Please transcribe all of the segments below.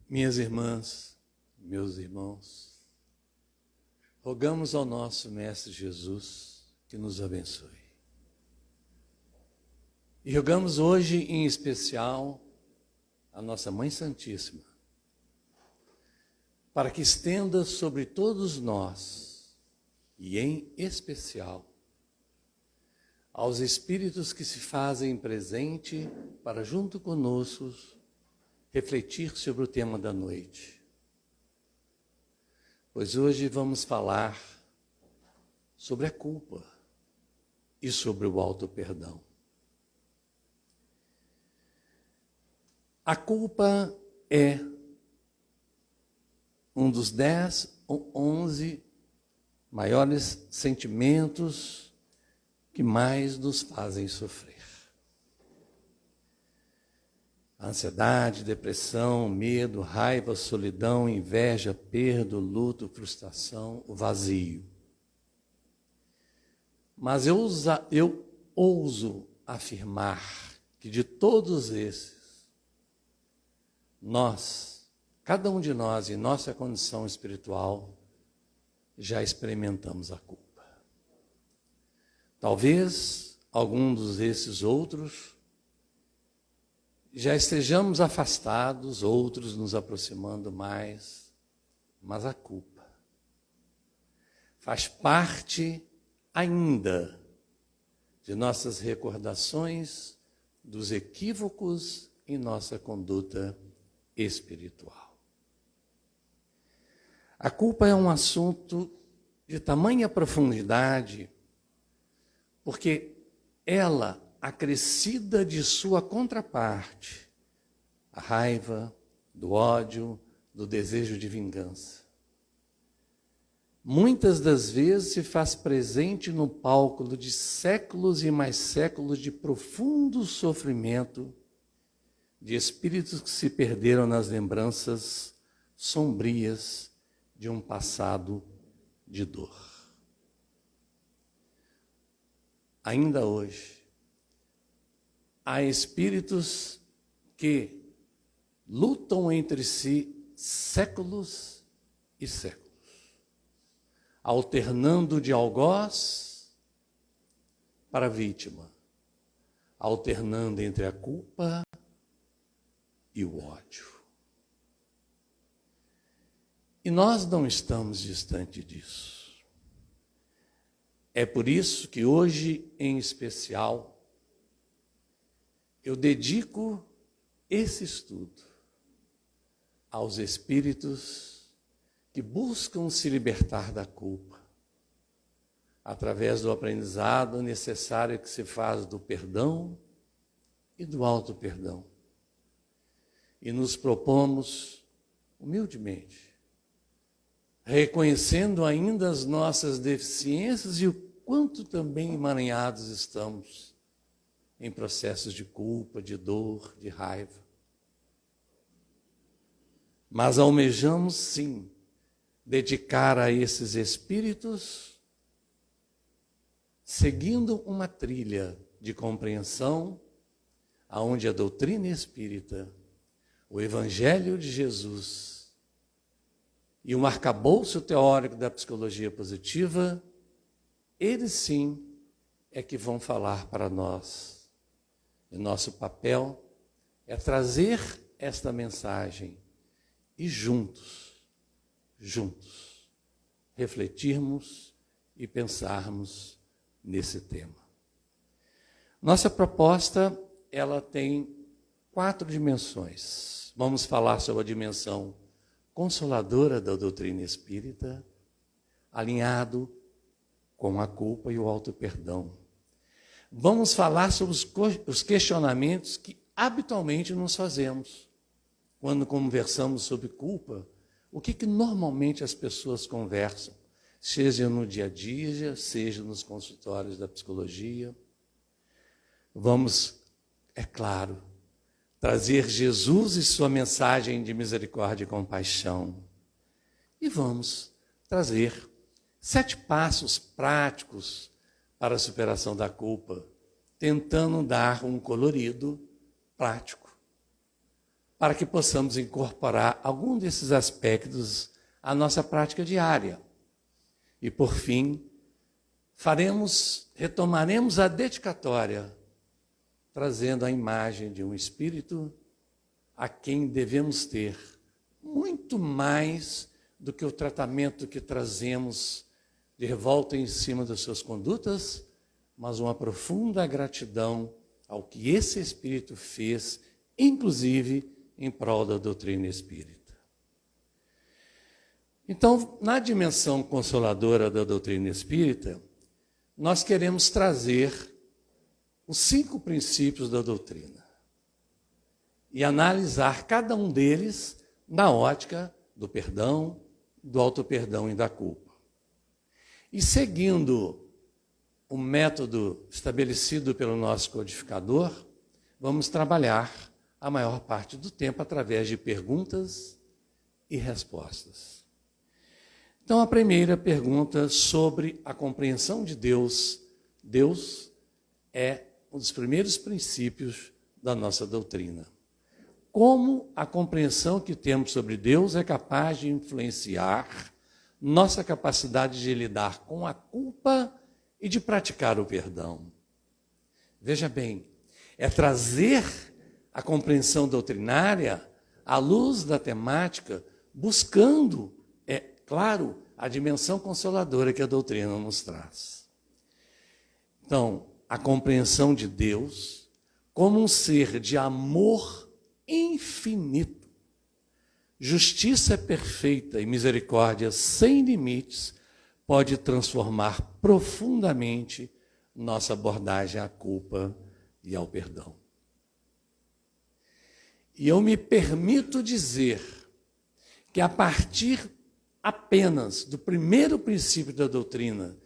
Minhas irmãs, meus irmãos, rogamos ao nosso Mestre Jesus que nos abençoe. E rogamos hoje, em especial, a nossa Mãe Santíssima, para que estenda sobre todos nós, e em especial, aos espíritos que se fazem presente para, junto conosco, refletir sobre o tema da noite. Pois hoje vamos falar sobre a culpa e sobre o auto-perdão. A culpa é um dos 10 ou 11 maiores sentimentos que mais nos fazem sofrer. Ansiedade, depressão, medo, raiva, solidão, inveja, perda, luto, frustração, o vazio. Mas eu ouso afirmar que de todos esses, nós, cada um de nós, em nossa condição espiritual, já experimentamos a culpa. Talvez algum desses outros já estejamos afastados, outros nos aproximando mais, mas a culpa faz parte ainda de nossas recordações dos equívocos em nossa conduta espiritual. A culpa é um assunto de tamanha profundidade, porque ela, acrescida de sua contraparte, a raiva, do ódio, do desejo de vingança. Muitas das vezes se faz presente no palco de séculos e mais séculos de profundo sofrimento, de espíritos que se perderam nas lembranças sombrias de um passado de dor. Ainda hoje, há espíritos que lutam entre si séculos e séculos, alternando de algoz para vítima, alternando entre a culpa e o ódio. E nós não estamos distante disso. É por isso que hoje, em especial, eu dedico esse estudo aos espíritos que buscam se libertar da culpa, através do aprendizado necessário que se faz do perdão e do auto-perdão. E nos propomos, humildemente, reconhecendo ainda as nossas deficiências e o quanto também emaranhados estamos em processos de culpa, de dor, de raiva. Mas almejamos, sim, dedicar a esses espíritos, seguindo uma trilha de compreensão, aonde a doutrina espírita, o Evangelho de Jesus e o arcabouço teórico da psicologia positiva, eles sim é que vão falar para nós. E nosso papel é trazer esta mensagem e juntos, refletirmos e pensarmos nesse tema. Nossa proposta, ela tem 4 dimensões. Vamos falar sobre a dimensão consoladora da doutrina espírita, alinhado com a culpa e o auto-perdão. Vamos falar sobre os questionamentos que habitualmente nos fazemos. Quando conversamos sobre culpa, o que normalmente as pessoas conversam? Seja no dia a dia, seja nos consultórios da psicologia. Vamos, é claro, trazer Jesus e sua mensagem de misericórdia e compaixão. E vamos trazer 7 passos práticos para a superação da culpa, tentando dar um colorido prático para que possamos incorporar algum desses aspectos à nossa prática diária. E, por fim, retomaremos a dedicatória, trazendo a imagem de um espírito a quem devemos ter muito mais do que o tratamento que trazemos de revolta em cima das suas condutas, mas uma profunda gratidão ao que esse espírito fez, inclusive em prol da doutrina espírita. Então, na dimensão consoladora da doutrina espírita, nós queremos trazer os 5 princípios da doutrina e analisar cada um deles na ótica do perdão, do auto-perdão e da culpa. E seguindo o método estabelecido pelo nosso codificador, vamos trabalhar a maior parte do tempo através de perguntas e respostas. Então, a primeira pergunta sobre a compreensão de Deus. Deus é um dos primeiros princípios da nossa doutrina. Como a compreensão que temos sobre Deus é capaz de influenciar nossa capacidade de lidar com a culpa e de praticar o perdão. Veja bem, é trazer a compreensão doutrinária à luz da temática, buscando, é claro, a dimensão consoladora que a doutrina nos traz. Então, a compreensão de Deus como um ser de amor infinito, justiça perfeita e misericórdia sem limites, pode transformar profundamente nossa abordagem à culpa e ao perdão. E eu me permito dizer que a partir apenas do primeiro princípio da doutrina,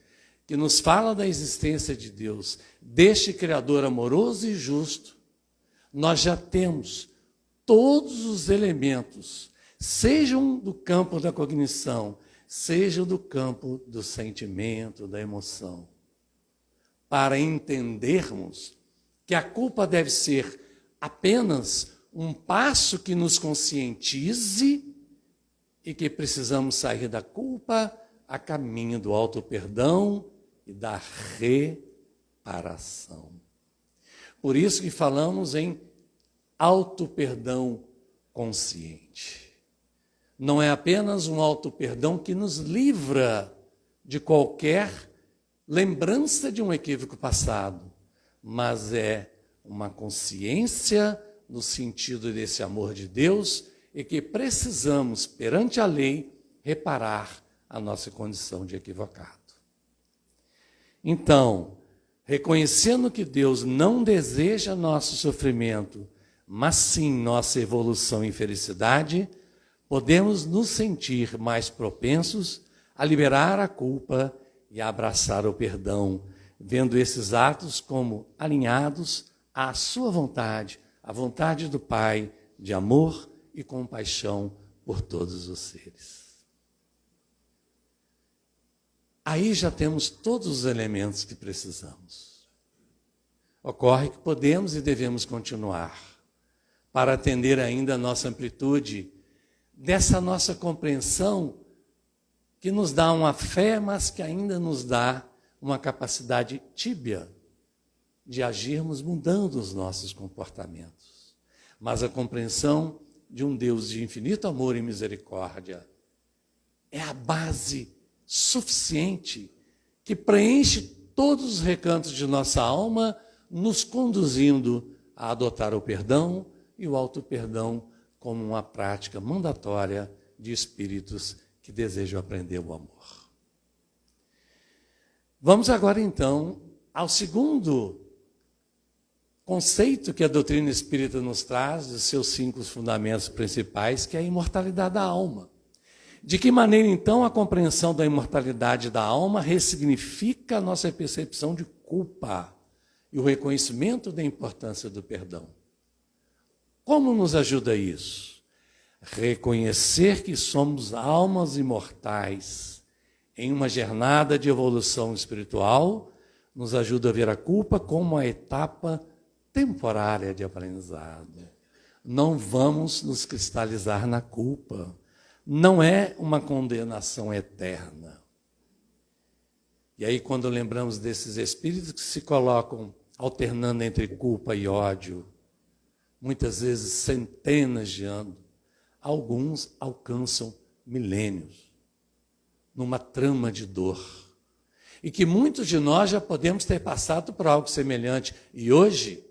que nos fala da existência de Deus, deste Criador amoroso e justo, nós já temos todos os elementos, sejam do campo da cognição, sejam do campo do sentimento, da emoção, para entendermos que a culpa deve ser apenas um passo que nos conscientize e que precisamos sair da culpa a caminho do auto-perdão e da reparação. Por isso que falamos em auto-perdão consciente. Não é apenas um auto-perdão que nos livra de qualquer lembrança de um equívoco passado, mas é uma consciência no sentido desse amor de Deus e que precisamos, perante a lei, reparar a nossa condição de equivocado. Então, reconhecendo que Deus não deseja nosso sofrimento, mas sim nossa evolução e felicidade, podemos nos sentir mais propensos a liberar a culpa e a abraçar o perdão, vendo esses atos como alinhados à sua vontade, à vontade do Pai, de amor e compaixão por todos os seres. Aí já temos todos os elementos que precisamos. Ocorre que podemos e devemos continuar para atender ainda a nossa amplitude dessa nossa compreensão que nos dá uma fé, mas que ainda nos dá uma capacidade tíbia de agirmos mudando os nossos comportamentos. Mas a compreensão de um Deus de infinito amor e misericórdia é a base suficiente que preenche todos os recantos de nossa alma, nos conduzindo a adotar o perdão e o auto-perdão como uma prática mandatória de espíritos que desejam aprender o amor. Vamos agora, então, ao segundo conceito que a doutrina espírita nos traz, dos seus 5 fundamentos principais, que é a imortalidade da alma. De que maneira, então, a compreensão da imortalidade da alma ressignifica a nossa percepção de culpa e o reconhecimento da importância do perdão? Como nos ajuda isso? Reconhecer que somos almas imortais em uma jornada de evolução espiritual nos ajuda a ver a culpa como uma etapa temporária de aprendizado. Não vamos nos cristalizar na culpa. Não é uma condenação eterna. E aí, quando lembramos desses espíritos que se colocam alternando entre culpa e ódio, muitas vezes centenas de anos, alguns alcançam milênios, numa trama de dor. E que muitos de nós já podemos ter passado por algo semelhante. E hoje,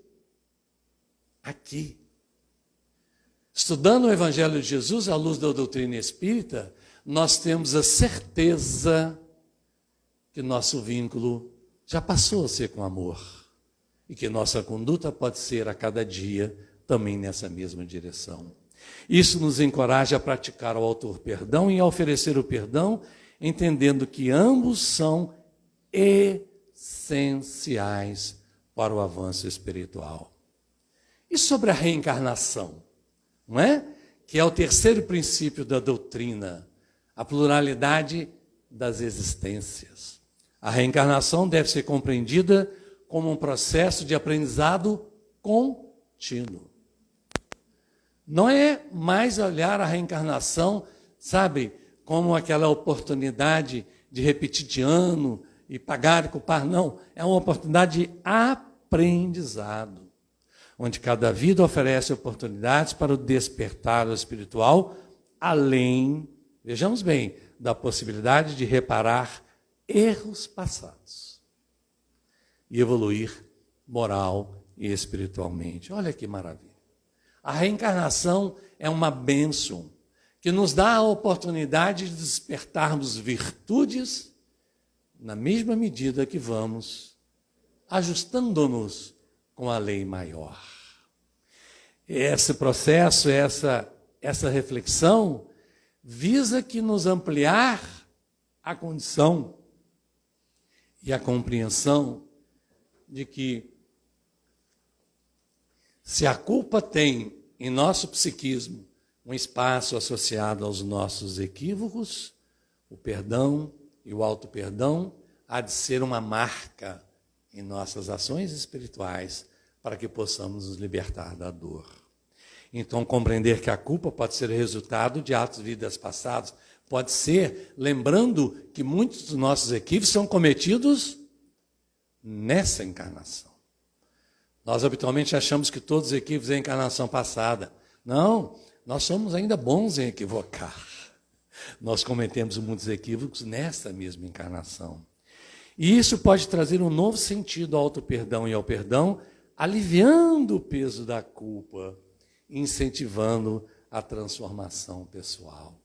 aqui, estudando o Evangelho de Jesus à luz da doutrina espírita, nós temos a certeza que nosso vínculo já passou a ser com amor. E que nossa conduta pode ser a cada dia também nessa mesma direção. Isso nos encoraja a praticar o autor-perdão e a oferecer o perdão, entendendo que ambos são essenciais para o avanço espiritual. E sobre a reencarnação, não é? Que é o terceiro princípio da doutrina, a pluralidade das existências. A reencarnação deve ser compreendida como um processo de aprendizado contínuo. Não é mais olhar a reencarnação, sabe, como aquela oportunidade de repetir de ano e pagar e culpar, não. É uma oportunidade de aprendizado, onde cada vida oferece oportunidades para o despertar espiritual, além, vejamos bem, da possibilidade de reparar erros passados e evoluir moral e espiritualmente. Olha que maravilha. A reencarnação é uma bênção que nos dá a oportunidade de despertarmos virtudes na mesma medida que vamos ajustando-nos com a lei maior. Esse processo, essa reflexão, visa que nos ampliar a condição e a compreensão de que se a culpa tem em nosso psiquismo um espaço associado aos nossos equívocos, o perdão e o auto-perdão há de ser uma marca em nossas ações espirituais para que possamos nos libertar da dor. Então, compreender que a culpa pode ser resultado de atos de vidas passadas, pode ser lembrando que muitos dos nossos equívocos são cometidos nessa encarnação. Nós habitualmente achamos que todos os equívocos é a encarnação passada. Não, nós somos ainda bons em equivocar. Nós cometemos muitos equívocos nessa mesma encarnação. E isso pode trazer um novo sentido ao auto-perdão e ao perdão, aliviando o peso da culpa, incentivando a transformação pessoal.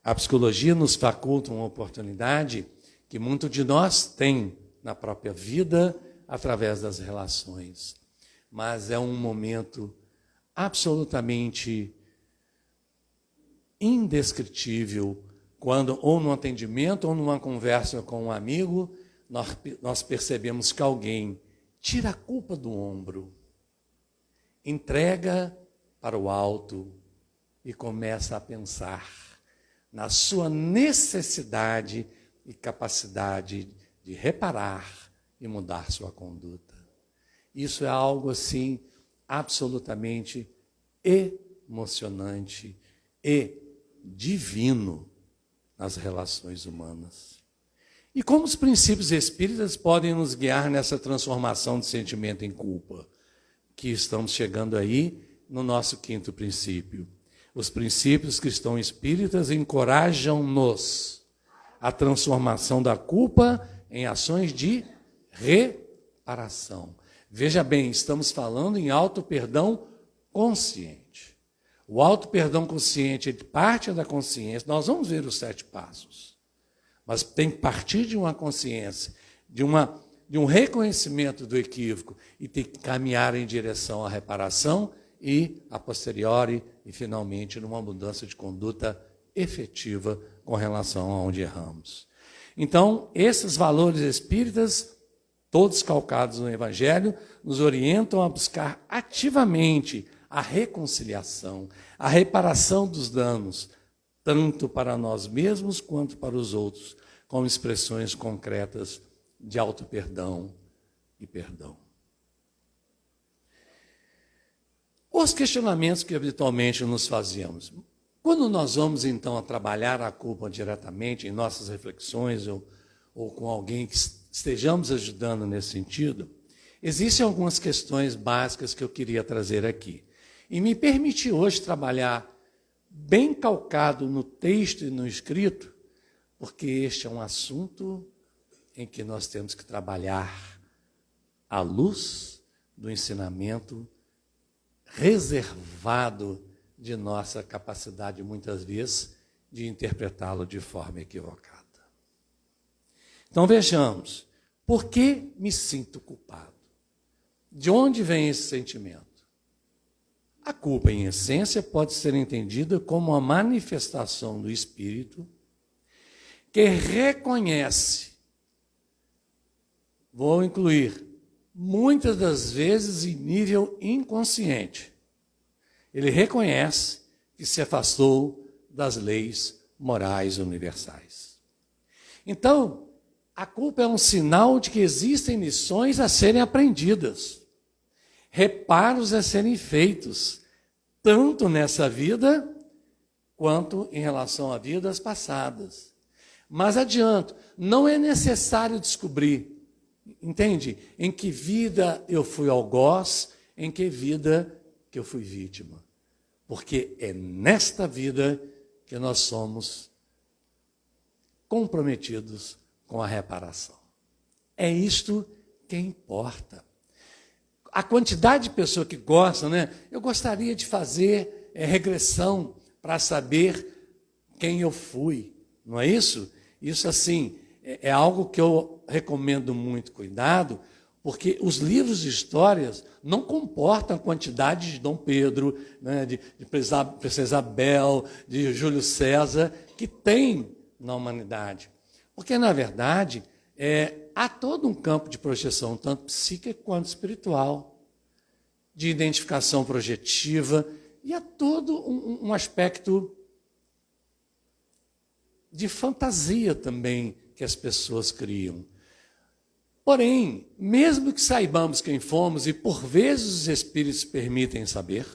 A psicologia nos faculta uma oportunidade que muito de nós tem na própria vida, através das relações. Mas é um momento absolutamente indescritível quando, ou num atendimento, ou numa conversa com um amigo, nós percebemos que alguém tira a culpa do ombro, entrega para o alto e começa a pensar na sua necessidade e capacidade de reparar e mudar sua conduta. Isso é algo assim absolutamente emocionante e divino nas relações humanas. E como os princípios espíritas podem nos guiar nessa transformação de sentimento em culpa? Que estamos chegando aí no nosso quinto princípio. Os princípios cristãos espíritas encorajam-nos a transformação da culpa em ações de reparação. Veja bem, estamos falando em auto-perdão consciente. O auto-perdão consciente parte da consciência. Nós vamos ver os 7 passos. Mas tem que partir de uma consciência, de um reconhecimento do equívoco e tem que caminhar em direção à reparação e, a posteriori, e finalmente, numa mudança de conduta efetiva com relação a onde erramos. Então, esses valores espíritas, todos calcados no Evangelho, nos orientam a buscar ativamente a reconciliação, a reparação dos danos, tanto para nós mesmos quanto para os outros, como expressões concretas de auto-perdão e perdão. Os questionamentos que habitualmente nos fazíamos. Quando nós vamos, então, a trabalhar a culpa diretamente em nossas reflexões ou com alguém que estejamos ajudando nesse sentido, existem algumas questões básicas que eu queria trazer aqui. E me permitir hoje trabalhar bem calcado no texto e no escrito, porque este é um assunto em que nós temos que trabalhar à luz do ensinamento reservado de nossa capacidade, muitas vezes, de interpretá-lo de forma equivocada. Então vejamos, por que me sinto culpado? De onde vem esse sentimento? A culpa, em essência, pode ser entendida como uma manifestação do espírito que reconhece, vou incluir, muitas das vezes em nível inconsciente, ele reconhece que se afastou das leis morais universais. Então, a culpa é um sinal de que existem lições a serem aprendidas, reparos a serem feitos, tanto nessa vida, quanto em relação a vidas passadas. Mas adianto, não é necessário descobrir, entende? Em que vida eu fui algoz, em que vida que eu fui vítima. Porque é nesta vida que nós somos comprometidos com a reparação. É isto que importa. A quantidade de pessoas que gostam, né? Eu gostaria de fazer regressão para saber quem eu fui, não é isso? Isso, assim, é algo que eu recomendo muito cuidado, porque os livros de histórias não comportam a quantidade de Dom Pedro, né, de Princesa Isabel, de Júlio César, que tem na humanidade. Porque, na verdade, há todo um campo de projeção, tanto psíquica quanto espiritual, de identificação projetiva, e há todo um aspecto de fantasia também que as pessoas criam. Porém, mesmo que saibamos quem fomos, e por vezes os espíritos permitem saber,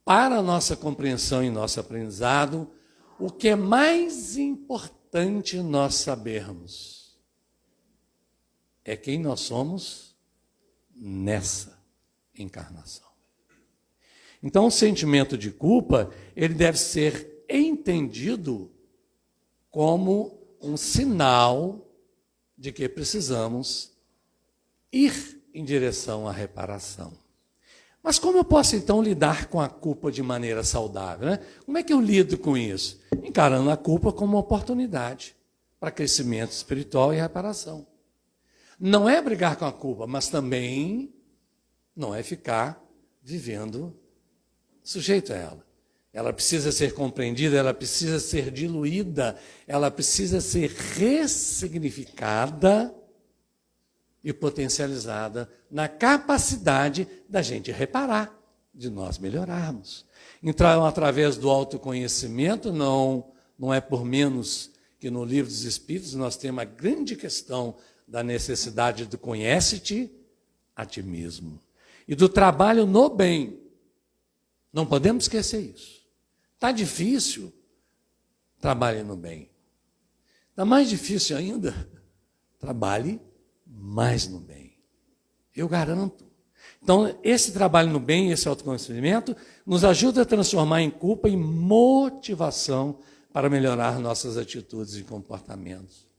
para a nossa compreensão e nosso aprendizado, o que é mais importante nós sabermos é quem nós somos nessa encarnação. Então, o sentimento de culpa, ele deve ser entendido como um sinal de que precisamos ir em direção à reparação. Mas como eu posso, então, lidar com a culpa de maneira saudável, né? Como é que eu lido com isso? Encarando a culpa como uma oportunidade para crescimento espiritual e reparação. Não é brigar com a culpa, mas também não é ficar vivendo sujeito a ela. Ela precisa ser compreendida, ela precisa ser diluída, ela precisa ser ressignificada e potencializada na capacidade da gente reparar, de nós melhorarmos. Então, através do autoconhecimento, não é por menos que no Livro dos Espíritos nós temos a grande questão da necessidade do conhece-te a ti mesmo e do trabalho no bem. Não podemos esquecer isso. Está difícil, trabalhe no bem. Está mais difícil ainda, trabalhe mais no bem. Eu garanto. Então, esse trabalho no bem, esse autoconhecimento, nos ajuda a transformar em culpa em motivação para melhorar nossas atitudes e comportamentos.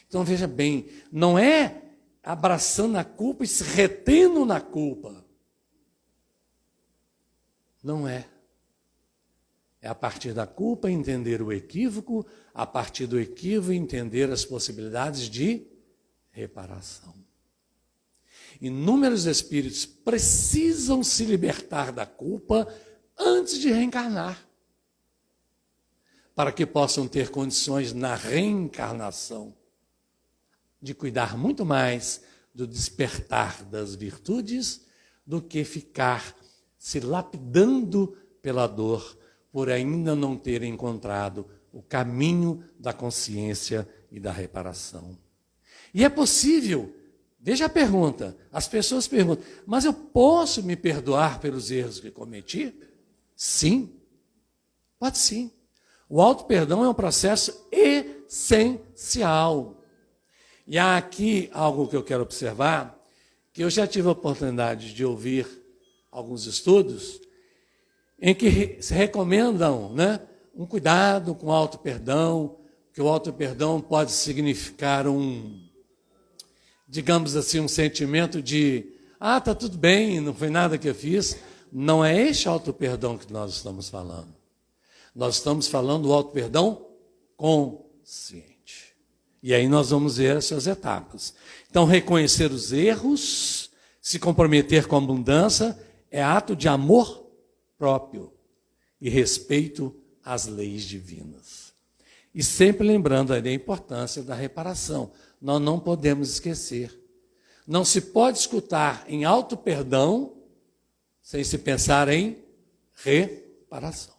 Então, veja bem, não é abraçando a culpa e se retendo na culpa. Não é. É a partir da culpa entender o equívoco, a partir do equívoco entender as possibilidades de reparação. Inúmeros espíritos precisam se libertar da culpa antes de reencarnar, para que possam ter condições na reencarnação de cuidar muito mais do despertar das virtudes do que ficar se lapidando pela dor por ainda não ter encontrado o caminho da consciência e da reparação. E é possível Veja a pergunta. As pessoas perguntam, mas eu posso me perdoar pelos erros que cometi? Sim, pode sim. O auto-perdão é um processo essencial. E há aqui algo que eu quero observar, que eu já tive a oportunidade de ouvir alguns estudos, em que se recomendam, né, um cuidado com o auto-perdão, que o auto-perdão pode significar digamos assim, um sentimento de, está tudo bem, não foi nada que eu fiz. Não é este auto-perdão que nós estamos falando. Nós estamos falando do auto-perdão consciente. E aí nós vamos ver as suas etapas. Então, reconhecer os erros, se comprometer com a mudança, é ato de amor próprio e respeito às leis divinas. E sempre lembrando aí da importância da reparação. Nós não podemos esquecer. Não se pode escutar em auto-perdão sem se pensar em reparação.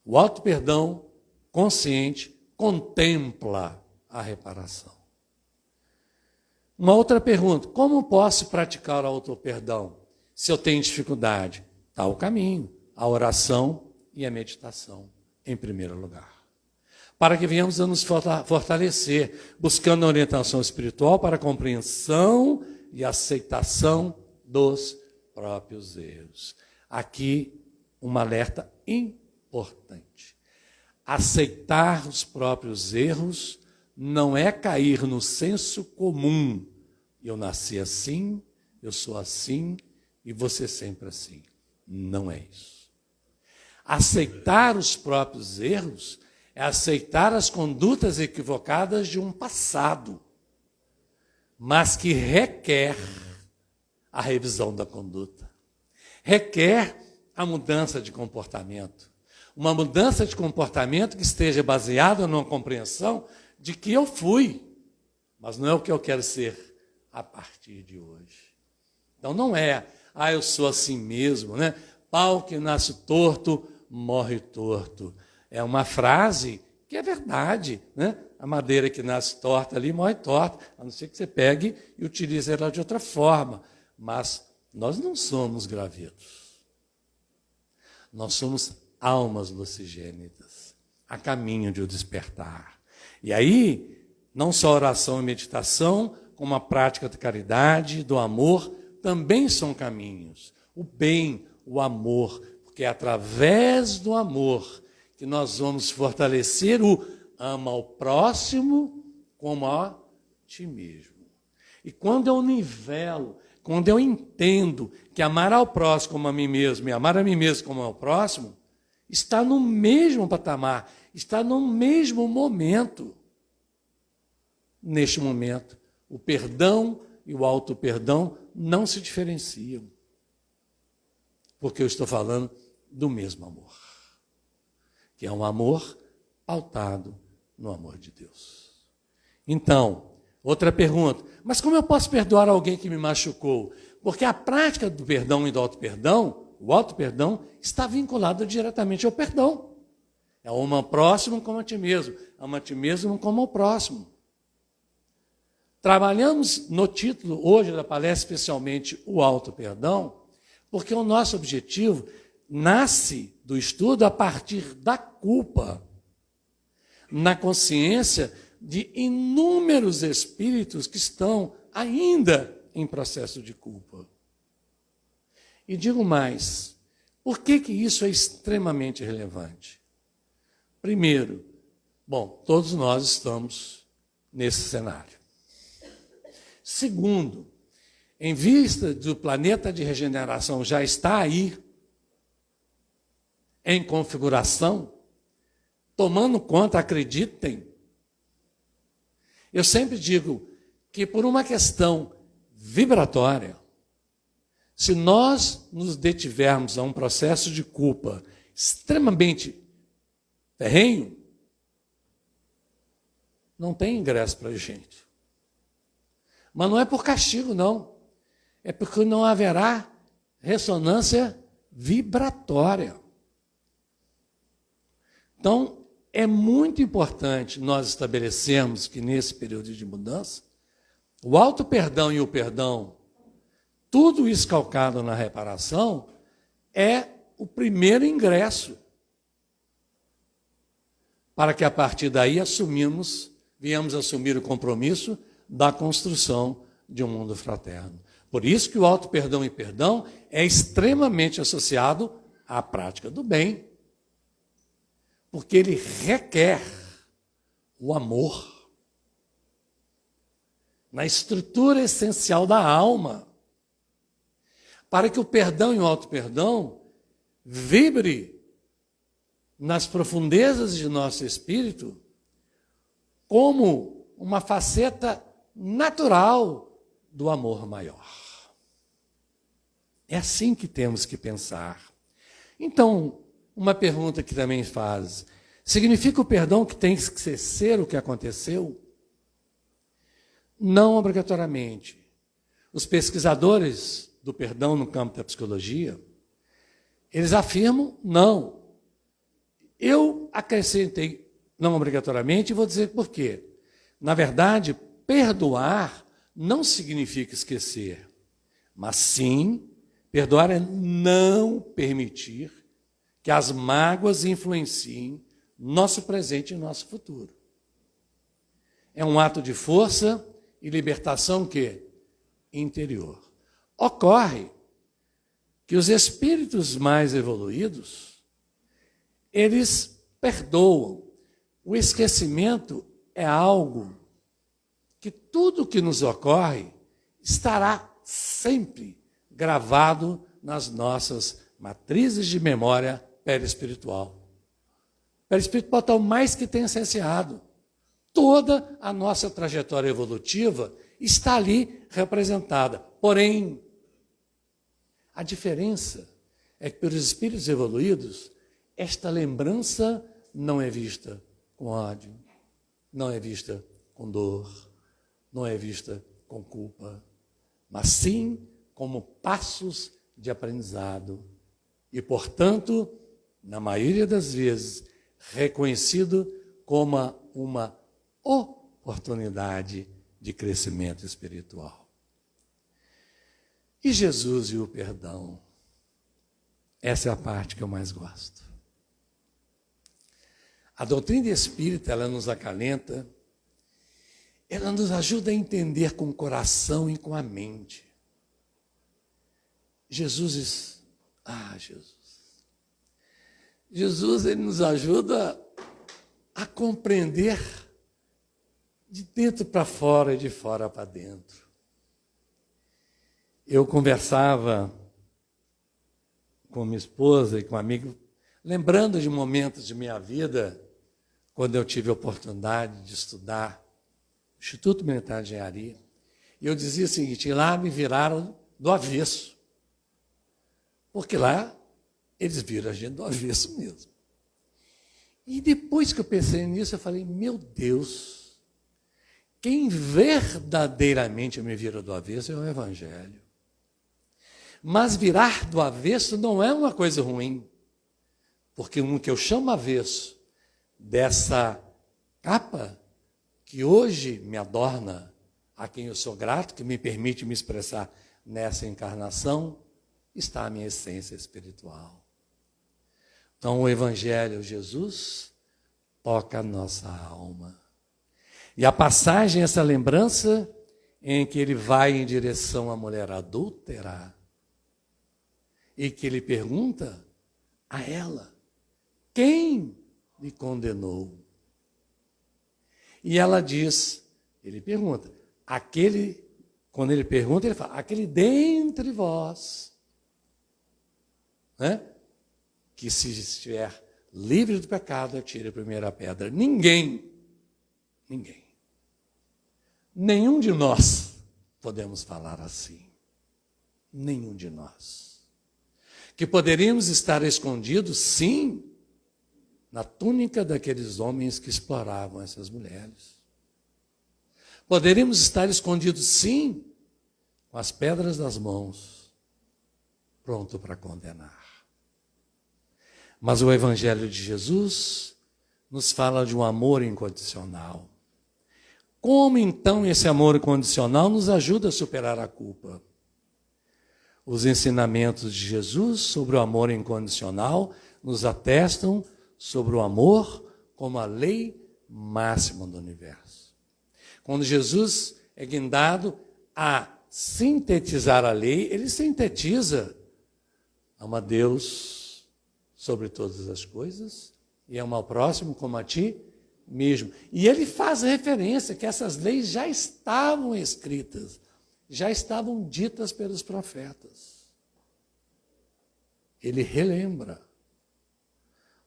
O auto-perdão consciente contempla a reparação. Uma outra pergunta, como posso praticar o auto-perdão se eu tenho dificuldade? Está o caminho, a oração e a meditação, em primeiro lugar. Para que venhamos a nos fortalecer, buscando a orientação espiritual para a compreensão e aceitação dos próprios erros. Aqui, um alerta importante. Aceitar os próprios erros não é cair no senso comum. Eu nasci assim, eu sou assim e você sempre assim. Não é isso. Aceitar os próprios erros é aceitar as condutas equivocadas de um passado, mas que requer a revisão da conduta. Requer a mudança de comportamento. Uma mudança de comportamento que esteja baseada numa compreensão de que eu fui, mas não é o que eu quero ser a partir de hoje. Então não é, eu sou assim mesmo, né? Pau que nasce torto, morre torto. É uma frase que é verdade, né? A madeira que nasce torta ali morre torta, a não ser que você pegue e utilize ela de outra forma. Mas nós não somos gravetos. Nós somos almas lucigênitas, a caminho de o despertar. E aí, não só oração e meditação, como a prática da caridade, do amor, também são caminhos. O bem, o amor, porque é através do amor que nós vamos fortalecer o ama ao próximo como a ti mesmo. E quando eu nivelo, quando eu entendo que amar ao próximo como a mim mesmo e amar a mim mesmo como ao próximo, está no mesmo patamar, está no mesmo momento. Neste momento, o perdão e o auto-perdão não se diferenciam. Porque eu estou falando do mesmo amor. Que é um amor pautado no amor de Deus. Então, outra pergunta. Mas como eu posso perdoar alguém que me machucou? Porque a prática do perdão e do auto-perdão, o auto-perdão, está vinculado diretamente ao perdão. É ama ao próximo como a ti mesmo. Ama a ti mesmo como ao próximo. Trabalhamos no título hoje da palestra, especialmente o auto-perdão, porque o nosso objetivo nasce do estudo a partir da culpa, na consciência de inúmeros espíritos que estão ainda em processo de culpa. E digo mais, por que isso é extremamente relevante? Primeiro, todos nós estamos nesse cenário. Segundo, em vista do planeta de regeneração já está aí, em configuração, tomando conta, acreditem. Eu sempre digo que por uma questão vibratória, se nós nos detivermos a um processo de culpa extremamente ferrenho, não tem ingresso para a gente. Mas não é por castigo, não. É porque não haverá ressonância vibratória. Então, é muito importante nós estabelecermos que nesse período de mudança, O auto-perdão e o perdão, tudo isso calcado na reparação, é o primeiro ingresso para que a partir daí viemos assumir o compromisso da construção de um mundo fraterno. Por isso que o auto-perdão e perdão é extremamente associado à prática do bem, porque ele requer o amor na estrutura essencial da alma, para que o perdão e o auto-perdão vibre nas profundezas de nosso espírito como uma faceta natural do amor maior. É assim que temos que pensar. Então, uma pergunta que também faz: significa o perdão que tem que esquecer o que aconteceu? Não obrigatoriamente. Os pesquisadores do perdão no campo da psicologia, eles afirmam não. Eu acrescentei não obrigatoriamente e vou dizer por quê. Na verdade, perdoar não significa esquecer, mas sim, perdoar é não permitir que as mágoas influenciem nosso presente e nosso futuro. É um ato de força e libertação interior. Ocorre que os espíritos mais evoluídos, eles perdoam. O esquecimento é algo que tudo que nos ocorre estará sempre gravado nas nossas matrizes de memória perispiritual. Perispiritual é o mais que tem essenciado. Toda a nossa trajetória evolutiva está ali representada. Porém, a diferença é que, pelos espíritos evoluídos, esta lembrança não é vista com ódio, não é vista com dor, não é vista com culpa, mas sim como passos de aprendizado e, portanto, na maioria das vezes, reconhecido como uma oportunidade de crescimento espiritual. E Jesus e o perdão? Essa é a parte que eu mais gosto. A doutrina espírita, ela nos acalenta, ela nos ajuda a entender com o coração e com a mente. Jesus, ele nos ajuda a compreender de dentro para fora e de fora para dentro. Eu conversava com minha esposa e com um amigo, lembrando de momentos de minha vida, quando eu tive a oportunidade de estudar no Instituto Militar de Engenharia. E eu dizia o seguinte: lá me viraram do avesso. Porque lá eles viram a gente do avesso mesmo. E depois que eu pensei nisso, eu falei: meu Deus, quem verdadeiramente me vira do avesso é o Evangelho. Mas virar do avesso não é uma coisa ruim, porque o que eu chamo avesso dessa capa que hoje me adorna, a quem eu sou grato, que me permite me expressar nessa encarnação, está a minha essência espiritual. Então o Evangelho, Jesus, toca a nossa alma. E a passagem, essa lembrança, em que ele vai em direção à mulher adúltera, e que ele pergunta a ela: quem lhe condenou? E ela diz, ele pergunta, quando ele pergunta, ele fala: aquele dentre vós, né, que se estiver livre do pecado, atire a primeira pedra. Ninguém, nenhum de nós podemos falar assim. Nenhum de nós. Que poderíamos estar escondidos, sim, na túnica daqueles homens que exploravam essas mulheres. Poderíamos estar escondidos, sim, com as pedras das mãos, pronto para condenar. Mas o Evangelho de Jesus nos fala de um amor incondicional. Como então esse amor incondicional nos ajuda a superar a culpa? Os ensinamentos de Jesus sobre o amor incondicional nos atestam sobre o amor como a lei máxima do universo. Quando Jesus é guindado a sintetizar a lei, ele sintetiza: ama a Deus sobre todas as coisas e ama ao próximo como a ti mesmo. E ele faz referência que essas leis já estavam escritas, já estavam ditas pelos profetas. Ele relembra,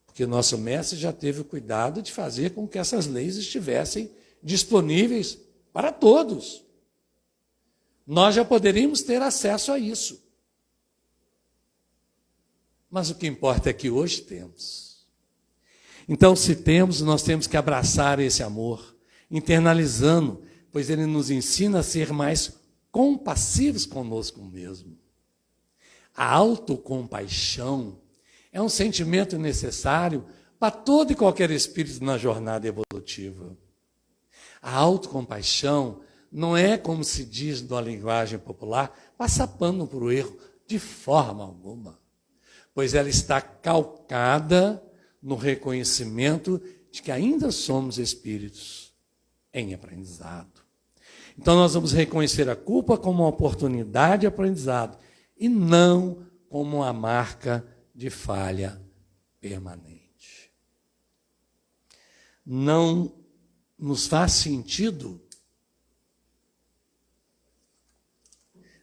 porque nosso mestre já teve o cuidado de fazer com que essas leis estivessem disponíveis para todos. Nós já poderíamos ter acesso a isso. Mas o que importa é que hoje temos. Então, se temos, nós temos que abraçar esse amor, internalizando, pois ele nos ensina a ser mais compassivos conosco mesmo. A autocompaixão é um sentimento necessário para todo e qualquer espírito na jornada evolutiva. A autocompaixão não é, como se diz na linguagem popular, passar pano para o erro, de forma alguma, pois ela está calcada no reconhecimento de que ainda somos espíritos em aprendizado. Então nós vamos reconhecer a culpa como uma oportunidade de aprendizado e não como uma marca de falha permanente. Não nos faz sentido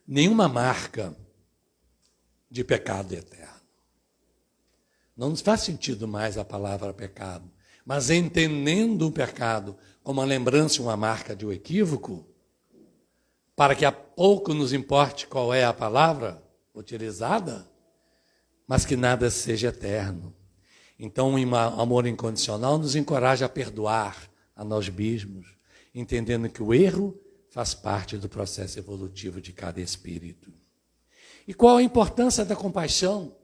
nenhuma marca de pecado eterno. Não nos faz sentido mais a palavra pecado, mas entendendo o pecado como uma lembrança, uma marca de um equívoco, para que a pouco nos importe qual é a palavra utilizada, mas que nada seja eterno. Então, o amor incondicional nos encoraja a perdoar a nós mesmos, entendendo que o erro faz parte do processo evolutivo de cada espírito. E qual a importância da compaixão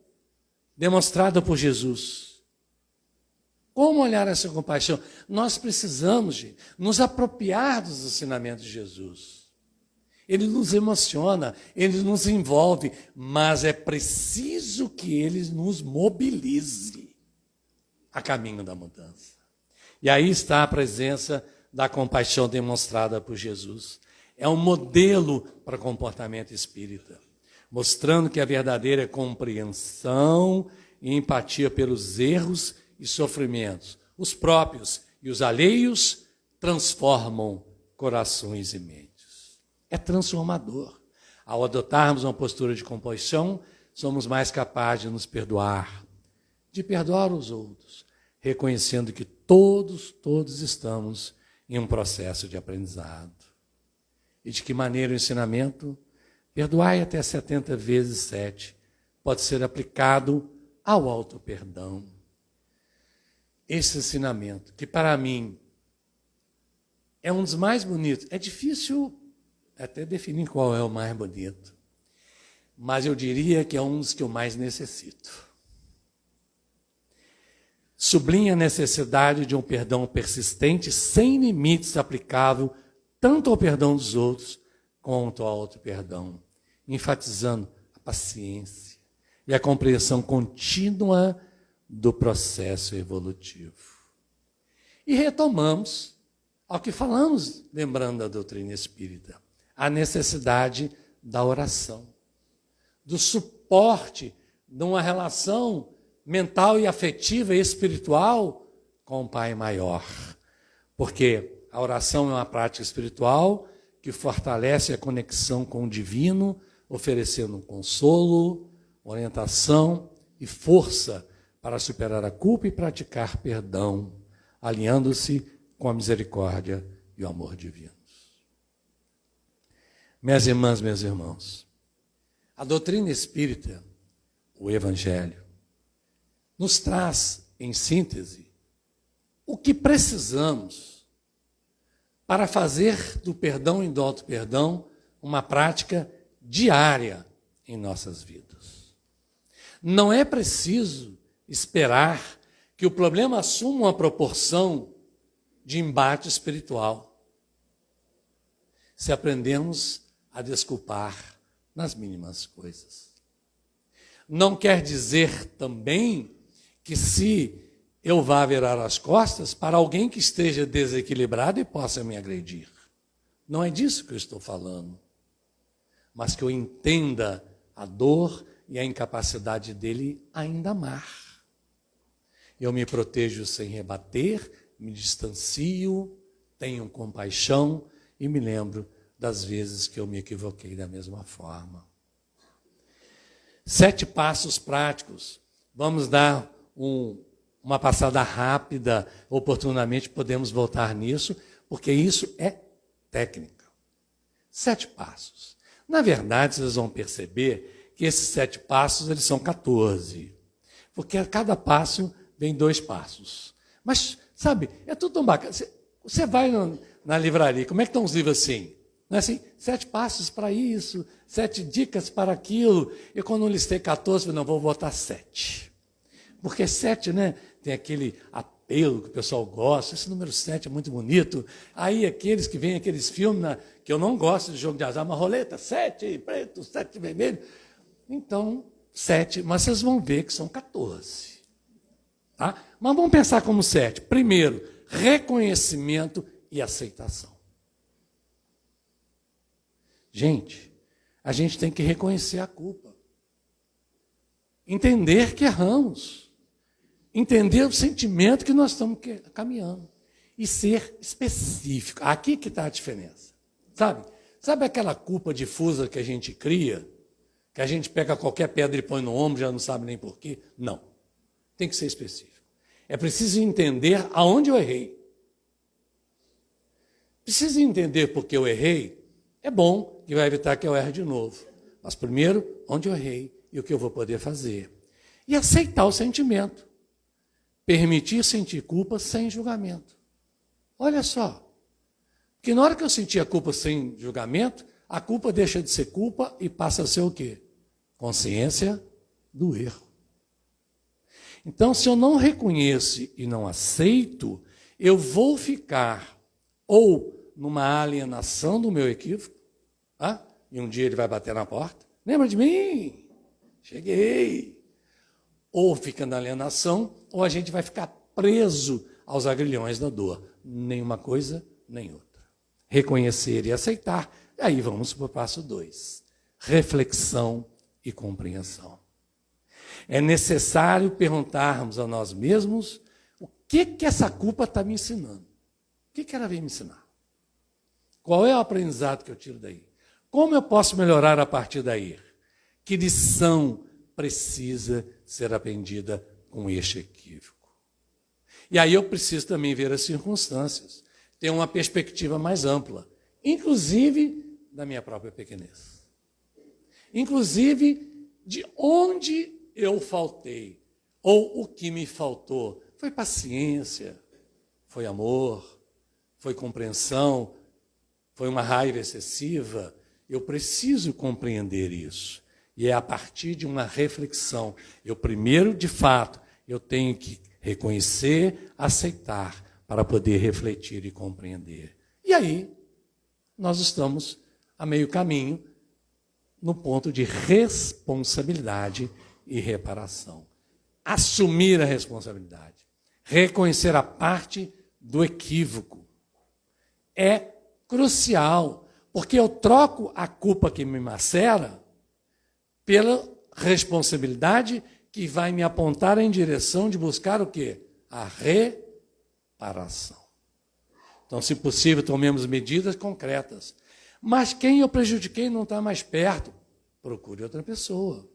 demonstrada por Jesus? Como olhar essa compaixão? Nós precisamos nos apropriar dos ensinamentos de Jesus. Ele nos emociona, ele nos envolve, mas é preciso que ele nos mobilize a caminho da mudança. E aí está a presença da compaixão demonstrada por Jesus. É um modelo para comportamento espírita, mostrando que a verdadeira compreensão e empatia pelos erros e sofrimentos, os próprios e os alheios, transformam corações e mentes. É transformador. Ao adotarmos uma postura de compaixão, somos mais capazes de nos perdoar, de perdoar os outros, reconhecendo que todos estamos em um processo de aprendizado. E de que maneira o ensinamento, perdoai até 70 vezes 7, pode ser aplicado ao auto-perdão. Esse ensinamento, que para mim é um dos mais bonitos, é difícil até definir qual é o mais bonito, mas eu diria que é um dos que eu mais necessito. Sublinha a necessidade de um perdão persistente, sem limites, aplicável tanto ao perdão dos outros quanto ao auto-perdão, enfatizando a paciência e a compreensão contínua do processo evolutivo. E retomamos ao que falamos, lembrando da doutrina espírita, a necessidade da oração, do suporte de uma relação mental e afetiva e espiritual com o Pai Maior. Porque a oração é uma prática espiritual que fortalece a conexão com o divino, oferecendo consolo, orientação e força para superar a culpa e praticar perdão, alinhando-se com a misericórdia e o amor divino. Minhas irmãs, meus irmãos, a doutrina espírita, o Evangelho, nos traz, em síntese, o que precisamos para fazer do perdão e do auto-perdão uma prática diária em nossas vidas. Não é preciso esperar que o problema assuma uma proporção de embate espiritual. se aprendemos a desculpar nas mínimas coisas. Não quer dizer também que se eu vá virar as costas para alguém que esteja desequilibrado e possa me agredir. Não é disso que eu estou falando. Mas que eu entenda a dor e a incapacidade dele ainda amar. Eu me protejo sem rebater, me distancio, tenho compaixão e me lembro das vezes que eu me equivoquei da mesma forma. 7 passos práticos. Vamos dar uma passada rápida, oportunamente podemos voltar nisso, porque isso é técnica. 7 passos. Na verdade, vocês vão perceber que esses 7 passos eles são 14, porque a cada passo vem 2 passos. Mas, sabe, é tudo tão bacana. Você vai na livraria, como é que estão os livros assim? Não é assim? 7 passos para isso, 7 dicas para aquilo. Eu, quando listei 14, falei, não, vou botar 7. Porque 7, né, tem aquele apelo que o pessoal gosta. Esse número 7 é muito bonito. Aí aqueles que vêm, aqueles filmes, que eu não gosto de jogo de azar, uma roleta, 7 preto, 7 vermelho. Então, 7, mas vocês vão ver que são 14. Tá? Mas vamos pensar como 7. Primeiro, reconhecimento e aceitação. Gente, a gente tem que reconhecer a culpa. Entender que erramos. Entender o sentimento que nós estamos caminhando. E ser específico. Aqui que está a diferença. Sabe aquela culpa difusa que a gente cria? Que a gente pega qualquer pedra e põe no ombro, já não sabe nem porquê? Não. Tem que ser específico. É preciso entender aonde eu errei. Preciso entender porque eu errei. É bom que vai evitar que eu erre de novo. Mas primeiro, onde eu errei e o que eu vou poder fazer. E aceitar o sentimento. Permitir sentir culpa sem julgamento. Olha só. Porque na hora que eu sentir a culpa sem julgamento, a culpa deixa de ser culpa e passa a ser o quê? Consciência do erro. Então, se eu não reconheço e não aceito, eu vou ficar ou numa alienação do meu equívoco, tá? E um dia ele vai bater na porta, lembra de mim? Cheguei. Ou fica na alienação, ou a gente vai ficar preso aos agrilhões da dor. Nenhuma coisa, nem outra. Reconhecer e aceitar. Aí vamos para o passo 2. Reflexão e compreensão. É necessário perguntarmos a nós mesmos o que essa culpa está me ensinando. O que ela vem me ensinar? Qual é o aprendizado que eu tiro daí? Como eu posso melhorar a partir daí? Que lição precisa ser aprendida com este equívoco? E aí eu preciso também ver as circunstâncias, ter uma perspectiva mais ampla, inclusive da minha própria pequenez. Inclusive de onde eu faltei, ou o que me faltou. Foi paciência, foi amor, foi compreensão, foi uma raiva excessiva. Eu preciso compreender isso. E é a partir de uma reflexão. Eu primeiro, de fato, eu tenho que reconhecer, aceitar, para poder refletir e compreender. E aí, nós estamos a meio caminho no ponto de responsabilidade e reparação. Assumir a responsabilidade. Reconhecer a parte do equívoco. É crucial, porque eu troco a culpa que me macera pela responsabilidade que vai me apontar em direção de buscar o quê? A reparação. Então, se possível, tomemos medidas concretas. Mas quem eu prejudiquei não está mais perto. Procure outra pessoa.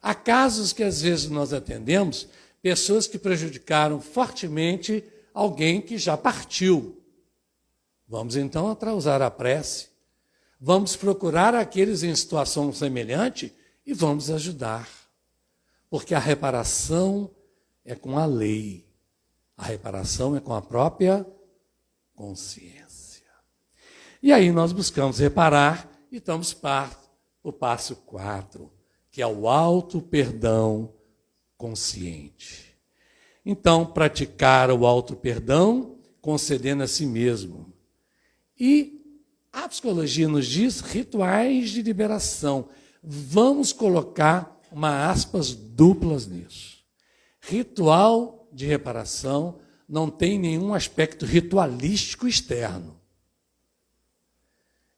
Há casos que às vezes nós atendemos, pessoas que prejudicaram fortemente alguém que já partiu. Vamos então usar a prece. Vamos procurar aqueles em situação semelhante e vamos ajudar. Porque a reparação é com a lei. A reparação é com a própria consciência. E aí nós buscamos reparar e estamos para o passo 4, que é o auto-perdão consciente. Então, praticar o auto-perdão concedendo a si mesmo. E A psicologia nos diz rituais de liberação. Vamos colocar uma aspas duplas nisso. Ritual de reparação não tem nenhum aspecto ritualístico externo.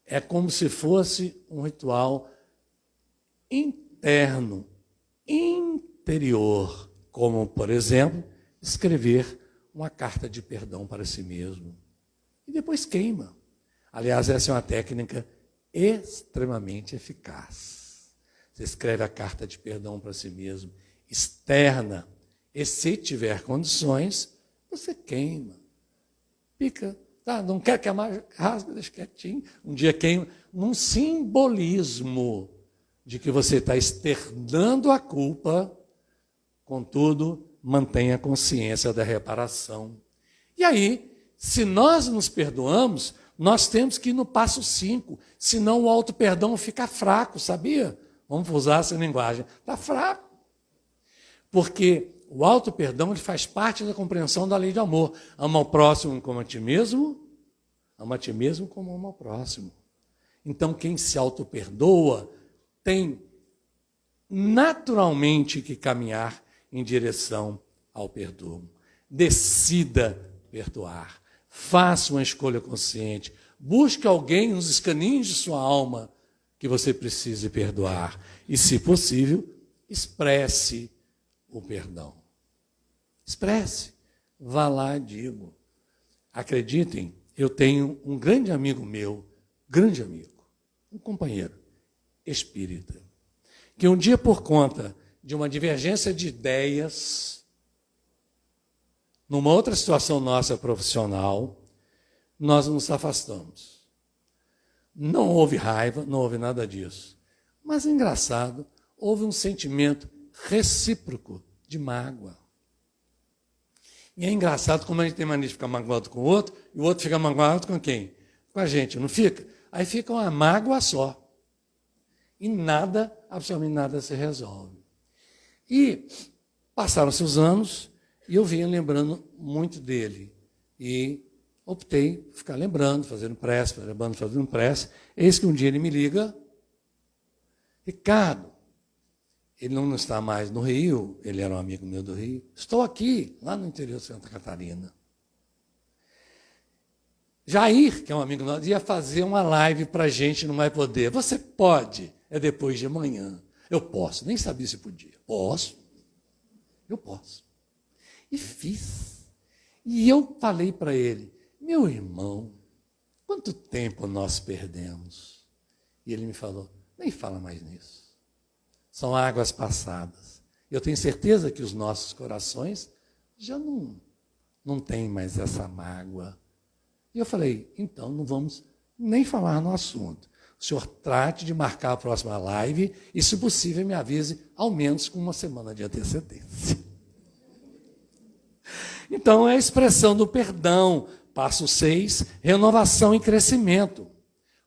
É como se fosse um ritual interno, interior, como, por exemplo, escrever uma carta de perdão para si mesmo. E depois queima. Aliás, essa é uma técnica extremamente eficaz. Você escreve a carta de perdão para si mesmo, externa, e se tiver condições, você queima. Pica, tá? Não quer queimar, rasga, deixa quietinho. Um dia queima, num simbolismo de que você está externando a culpa, contudo, mantenha a consciência da reparação. E aí, se nós nos perdoamos, nós temos que ir no passo 5, senão o auto-perdão fica fraco, sabia? Vamos usar essa linguagem. Está fraco. Porque o auto-perdão faz parte da compreensão da lei de amor. Ama ao próximo como a ti mesmo, ama a ti mesmo como ama ao próximo. Então, quem se auto-perdoa tem naturalmente que caminhar em direção ao perdão. Decida perdoar. Faça uma escolha consciente. Busque alguém nos escaninhos de sua alma que você precise perdoar. E, se possível, expresse o perdão. Expresse. Vá lá, digo. Acreditem, eu tenho um grande amigo meu, grande amigo, um companheiro espírita, que um dia, por conta de uma divergência de ideias, numa outra situação nossa profissional, nós nos afastamos. Não houve raiva, não houve nada disso. Mas, engraçado, houve um sentimento recíproco de mágoa. E é engraçado como a gente tem mania de ficar magoado com o outro, e o outro fica magoado com quem? Com a gente, não fica? Aí fica uma mágoa só. E nada, absolutamente nada se resolve. E passaram-se os anos, e eu vinha lembrando muito dele. E optei por ficar lembrando, fazendo prece. Eis que um dia ele me liga: Ricardo, ele não está mais no Rio, ele era um amigo meu do Rio. Estou aqui, lá no interior de Santa Catarina. Jair, que é um amigo nosso, ia fazer uma live para a gente, não vai poder. Você pode? É depois de amanhã. Eu posso, nem sabia se podia. Posso. Eu posso. E fiz. E eu falei para ele: meu irmão, quanto tempo nós perdemos? E ele me falou: nem fala mais nisso. São águas passadas. Eu tenho certeza que os nossos corações já não têm mais essa mágoa. E eu falei: então não vamos nem falar no assunto. O senhor trate de marcar a próxima live e, se possível, me avise ao menos com uma semana de antecedência. Então, é a expressão do perdão. Passo 6, renovação e crescimento.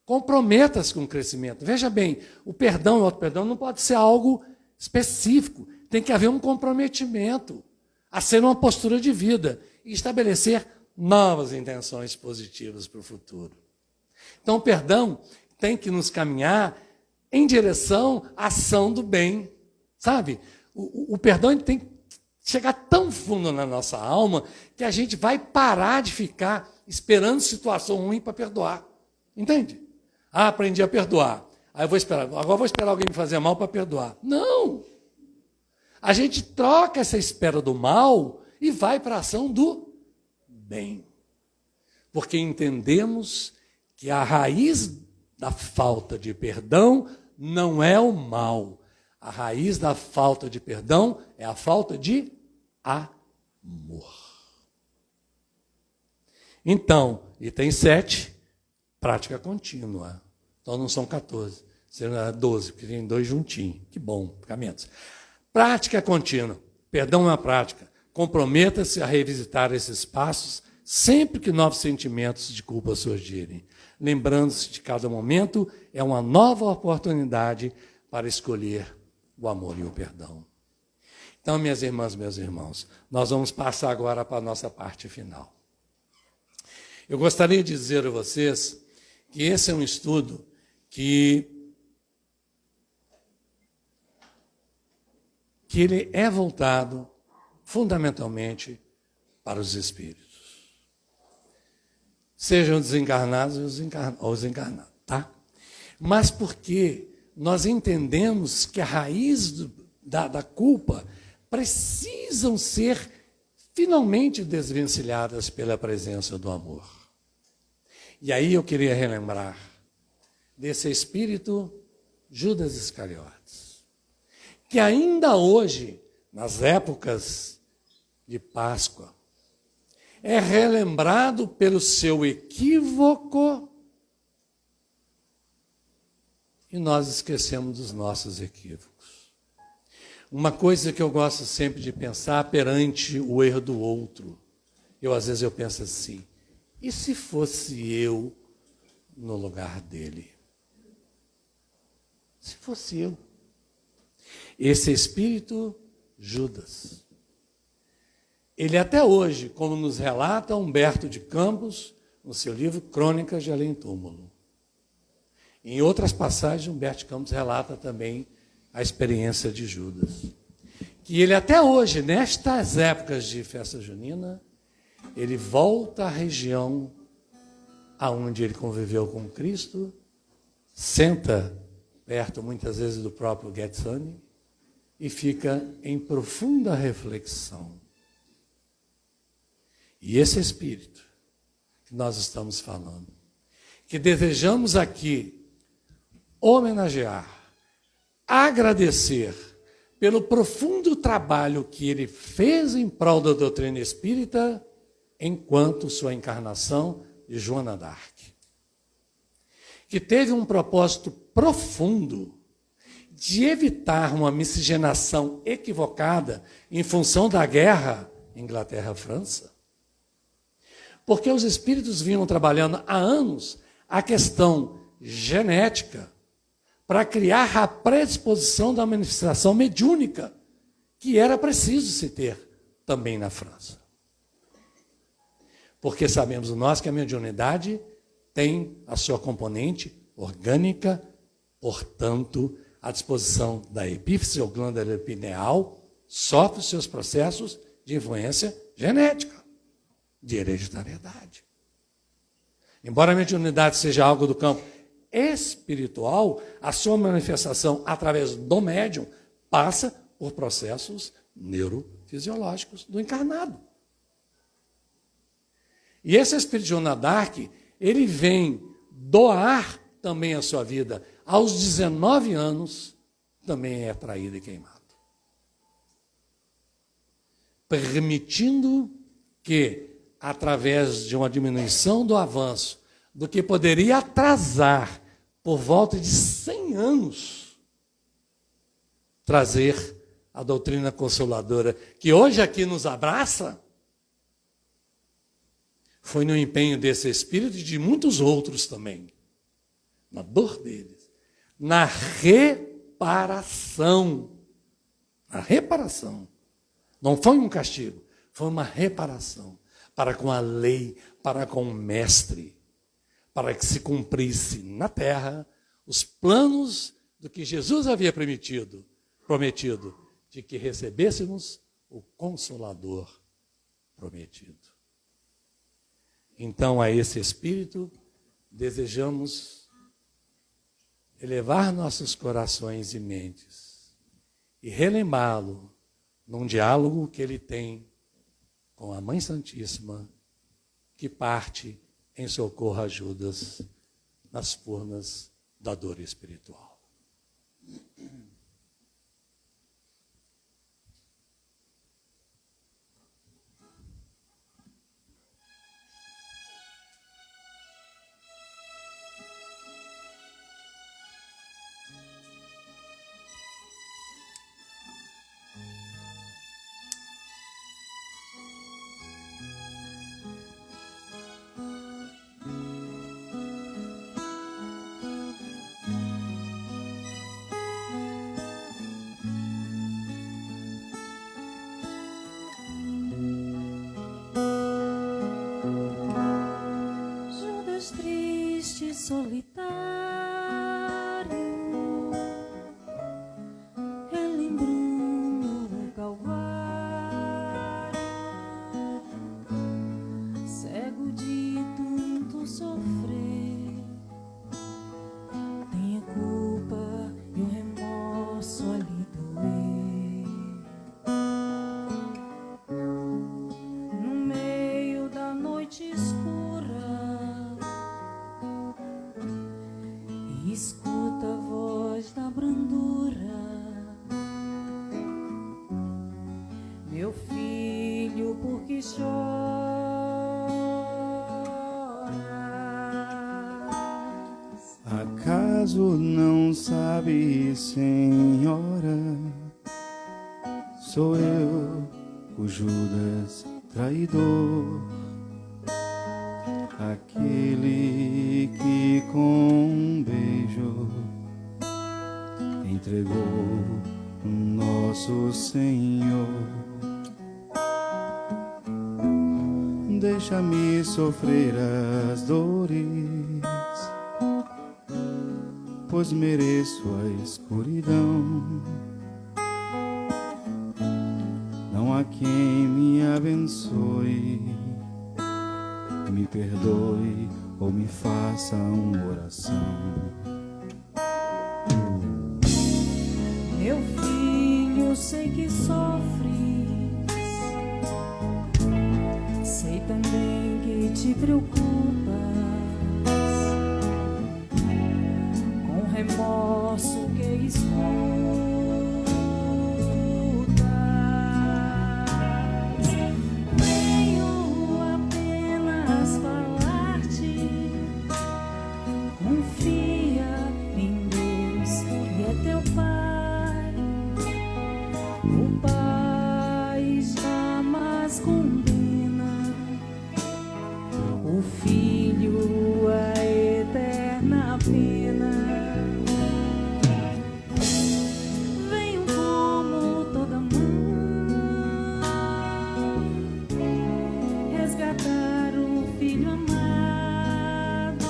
Comprometa-se com o crescimento. Veja bem, o perdão e o auto-perdão não pode ser algo específico. Tem que haver um comprometimento a ser uma postura de vida e estabelecer novas intenções positivas para o futuro. Então, o perdão tem que nos caminhar em direção à ação do bem. Sabe? O perdão tem que chegar tão fundo na nossa alma que a gente vai parar de ficar esperando situação ruim para perdoar. Entende? Ah, aprendi a perdoar. Aí eu vou esperar. Agora vou esperar alguém me fazer mal para perdoar. Não! A gente troca essa espera do mal e vai para a ação do bem. Porque entendemos que a raiz da falta de perdão não é o mal. A raiz da falta de perdão é a falta de amor. Então, item 7, prática contínua. Então não são 14, serão 12, porque tem 2 juntinhos. Que bom, fica menos. Prática contínua. Perdão é uma prática. Comprometa-se a revisitar esses passos sempre que novos sentimentos de culpa surgirem. Lembrando-se de cada momento é uma nova oportunidade para escolher o amor e o perdão. Então, minhas irmãs, meus irmãos, nós vamos passar agora para a nossa parte final. Eu gostaria de dizer a vocês que esse é um estudo que ele é voltado fundamentalmente para os espíritos. Sejam desencarnados ou os encarnados, tá? Mas porque nós entendemos que a raiz da culpa precisam ser finalmente desvencilhadas pela presença do amor. E aí eu queria relembrar desse espírito Judas Iscariotes, que ainda hoje, nas épocas de Páscoa, é relembrado pelo seu equívoco e nós esquecemos dos nossos equívocos. Uma coisa que eu gosto sempre de pensar perante o erro do outro, às vezes eu penso assim, e se fosse eu no lugar dele? Se fosse eu. Esse espírito Judas, ele até hoje, como nos relata Humberto de Campos, no seu livro Crônicas de Além Túmulo. Em outras passagens, Humberto de Campos relata também a experiência de Judas. Que ele até hoje, nestas épocas de festa junina, ele volta à região aonde ele conviveu com Cristo, senta perto, muitas vezes, do próprio Getsemane, e fica em profunda reflexão. E esse espírito que nós estamos falando, que desejamos aqui homenagear, agradecer pelo profundo trabalho que ele fez em prol da doutrina espírita, enquanto sua encarnação de Joana d'Arc, que teve um propósito profundo de evitar uma miscigenação equivocada em função da guerra Inglaterra-França. Porque os espíritos vinham trabalhando há anos a questão genética para criar a predisposição da manifestação mediúnica, que era preciso se ter também na França. Porque sabemos nós que a mediunidade tem a sua componente orgânica, portanto, a disposição da epífise ou glândula pineal sofre os seus processos de influência genética, de hereditariedade. Embora a mediunidade seja algo do campo espiritual, a sua manifestação através do médium passa por processos neurofisiológicos do encarnado. E esse espírito de Joana d'Arc, ele vem doar também a sua vida. Aos 19 anos, também é traído e queimado. Permitindo que, através de uma diminuição do avanço, do que poderia atrasar por volta de 100 anos, trazer a doutrina consoladora, que hoje aqui nos abraça, foi no empenho desse espírito e de muitos outros também, na dor deles, na reparação. A reparação. Não foi um castigo, foi uma reparação para com a lei, para com o mestre, para que se cumprisse na terra os planos do que Jesus havia prometido, de que recebêssemos o Consolador prometido. Então, a esse espírito, desejamos elevar nossos corações e mentes e relembrá-lo num diálogo que ele tem com a Mãe Santíssima, que parte em socorro a Judas nas furnas da dor espiritual. posso lhe doer. No meio da noite escura, escuta a voz da brandura. Meu filho, por que choras? Acaso não sabe, Senhora, sou eu, o Judas traidor, aquele que com um beijo entregou o nosso Senhor. Deixa-me sofrer as dores, pois mereço a escuridão. Não há quem me abençoe, me perdoe ou me faça uma oração. Meu filho, sei que sofres, sei também que te preocupas com remorso que escutas. Venho apenas falar-te, confia em Deus que é teu Pai. O Pai jamais condena, o Filho a eterna pena. Venho como toda mãe resgatar o filho amado.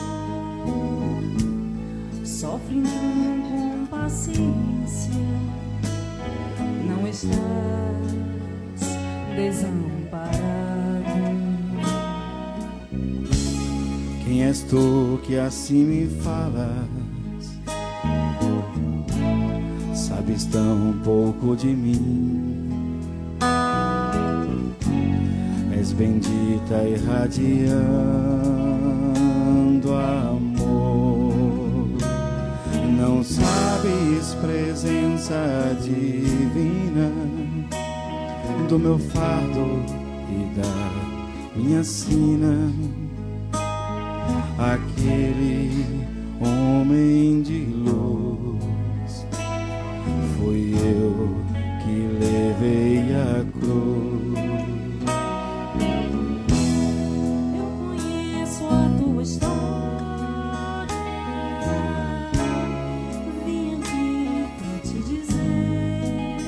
Sofre então com paciência, não estás desamparado. Quem és tu que assim me falas? Sabes tão pouco de mim. És bendita irradiando amor. Não sabes, presença divina, do meu fardo e da minha sina. Aquele homem de luz, fui eu que levei a cruz. Eu conheço a tua história, vim aqui pra te dizer,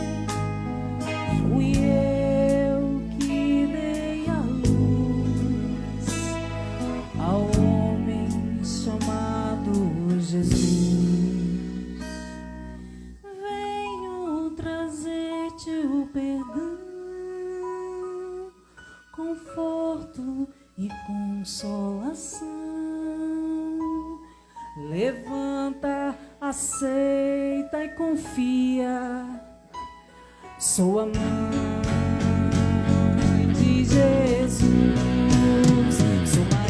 fui eu que dei a luz ao homem chamado Jesus. Venho trazer-te o perdão, conforto e consolação. Levanta, aceita e confia. Sou a mãe de Jesus. Sou Maria.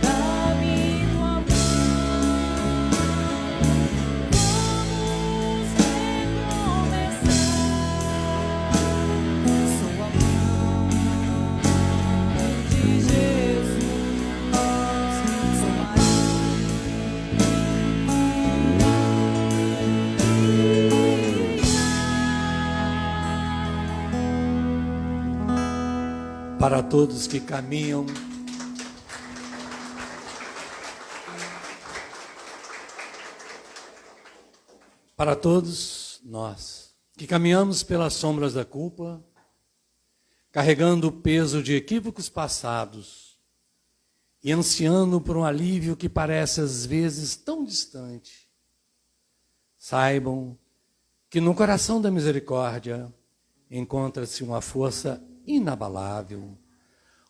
Dá-me tua mão. Vamos recomeçar. Sou a mãe de Jesus. Sou Maria. Para todos que caminham para todos nós que caminhamos pelas sombras da culpa, carregando o peso de equívocos passados e ansiando por um alívio que parece às vezes tão distante, saibam que no coração da misericórdia encontra-se uma força inabalável,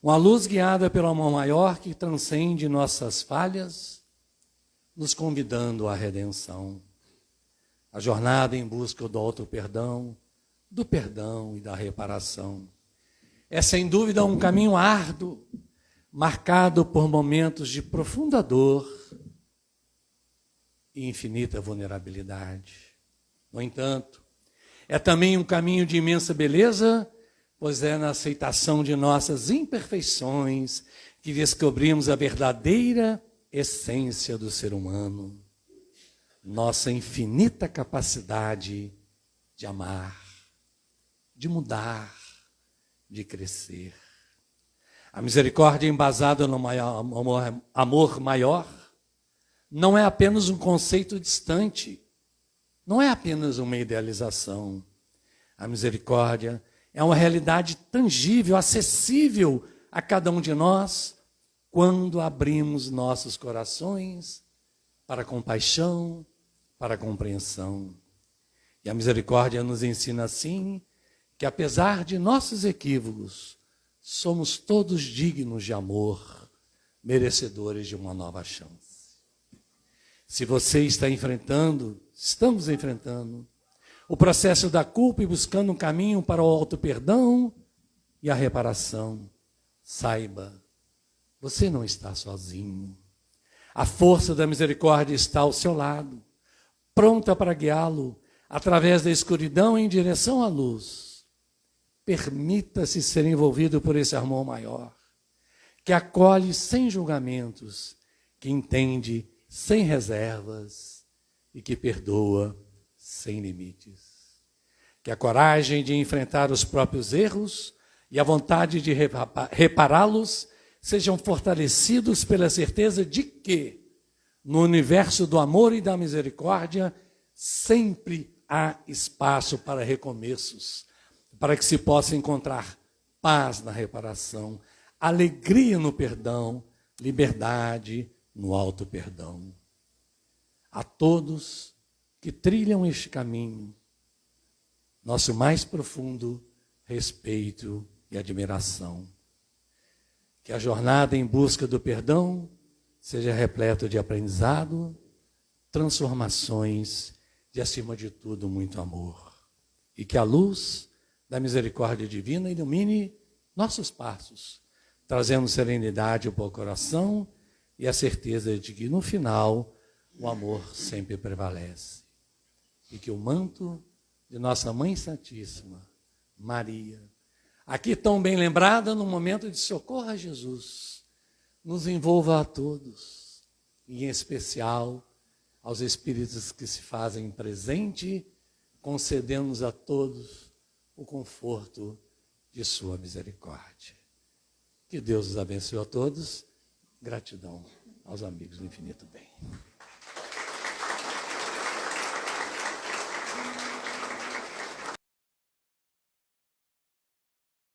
Uma luz guiada pelo amor maior que transcende nossas falhas, nos convidando à redenção. A jornada em busca do auto-perdão, do perdão e da reparação. É sem dúvida um caminho árduo, marcado por momentos de profunda dor e infinita vulnerabilidade. No entanto, é também um caminho de imensa beleza, pois é na aceitação de nossas imperfeições que descobrimos a verdadeira essência do ser humano, nossa infinita capacidade de amar, de mudar, de crescer. A misericórdia embasada no amor maior não é apenas um conceito distante, não é apenas uma idealização. A misericórdia é uma realidade tangível, acessível a cada um de nós, quando abrimos nossos corações para a compaixão, para a compreensão. E a misericórdia nos ensina assim, que apesar de nossos equívocos, somos todos dignos de amor, merecedores de uma nova chance. Se você está enfrentando, estamos enfrentando, o processo da culpa e buscando um caminho para o auto-perdão e a reparação, saiba, você não está sozinho. A força da misericórdia está ao seu lado, pronta para guiá-lo através da escuridão em direção à luz. Permita-se ser envolvido por esse amor maior, que acolhe sem julgamentos, que entende sem reservas e que perdoa sem limites. Que a coragem de enfrentar os próprios erros e a vontade de repará-los sejam fortalecidos pela certeza de que, no universo do amor e da misericórdia, sempre há espaço para recomeços, para que se possa encontrar paz na reparação, alegria no perdão, liberdade no auto-perdão. A todos que trilham este caminho, nosso mais profundo respeito e admiração. Que a jornada em busca do perdão seja repleta de aprendizado, transformações e, acima de tudo, muito amor. E que a luz da misericórdia divina ilumine nossos passos, trazendo serenidade para o coração e a certeza de que, no final, o amor sempre prevalece. E que o manto de nossa Mãe Santíssima, Maria, aqui tão bem lembrada no momento de socorro a Jesus, nos envolva a todos, e em especial aos espíritos que se fazem presente, concedendo-nos a todos o conforto de sua misericórdia. Que Deus os abençoe a todos. Gratidão aos amigos do Infinito Bem.